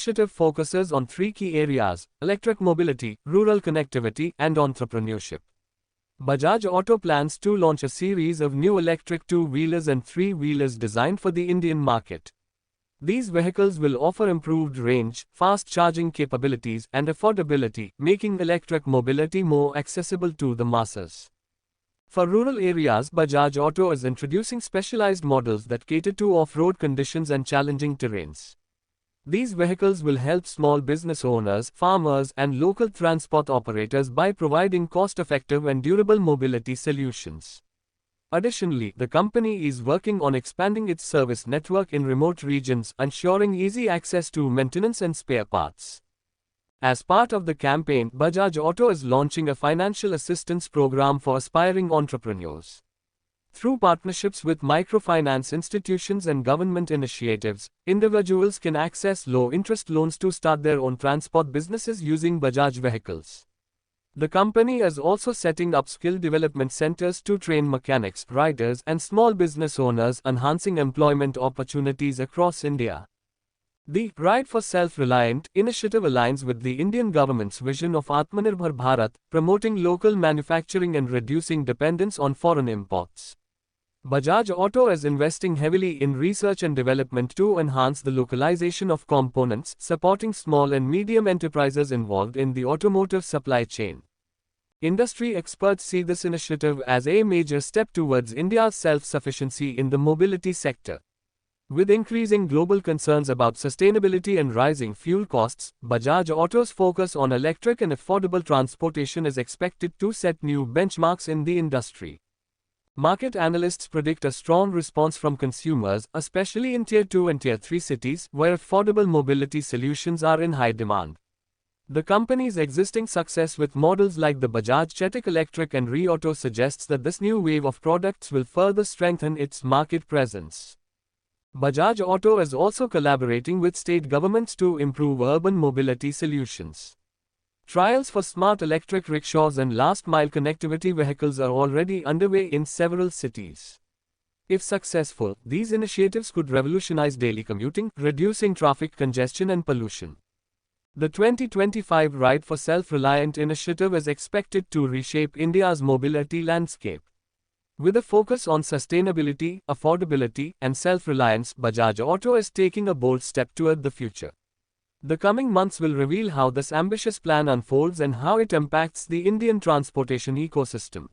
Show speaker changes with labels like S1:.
S1: initiative focuses on three key areas: electric mobility, rural connectivity, and entrepreneurship. Bajaj Auto plans to launch a series of new electric two-wheelers and three-wheelers designed for the Indian market. These vehicles will offer improved range, fast charging capabilities, and affordability, making electric mobility more accessible to the masses. For rural areas, Bajaj Auto is introducing specialized models that cater to off-road conditions and challenging terrains. These vehicles will help small business owners, farmers, and local transport operators by providing cost-effective and durable mobility solutions. Additionally, the company is working on expanding its service network in remote regions, ensuring easy access to maintenance and spare parts. As part of the campaign, Bajaj Auto is launching a financial assistance program for aspiring entrepreneurs. Through partnerships with microfinance institutions and government initiatives, individuals can access low-interest loans to start their own transport businesses using Bajaj vehicles. The company is also setting up skill development centers to train mechanics, riders, and small business owners, enhancing employment opportunities across India. The Ride for Self-Reliant initiative aligns with the Indian government's vision of Atmanirbhar Bharat, promoting local manufacturing and reducing dependence on foreign imports. Bajaj Auto is investing heavily in research and development to enhance the localization of components, supporting small and medium enterprises involved in the automotive supply chain. Industry experts see this initiative as a major step towards India's self-sufficiency in the mobility sector. With increasing global concerns about sustainability and rising fuel costs, Bajaj Auto's focus on electric and affordable transportation is expected to set new benchmarks in the industry. Market analysts predict a strong response from consumers, especially in Tier 2 and Tier 3 cities, where affordable mobility solutions are in high demand. The company's existing success with models like the Bajaj Chetak Electric and Re-Auto suggests that this new wave of products will further strengthen its market presence. Bajaj Auto is also collaborating with state governments to improve urban mobility solutions. Trials for smart electric rickshaws and last-mile connectivity vehicles are already underway in several cities. If successful, these initiatives could revolutionize daily commuting, reducing traffic congestion and pollution. The 2025 Ride for Self-Reliant initiative is expected to reshape India's mobility landscape. With a focus on sustainability, affordability, and self-reliance, Bajaj Auto is taking a bold step toward the future. The coming months will reveal how this ambitious plan unfolds and how it impacts the Indian transportation ecosystem.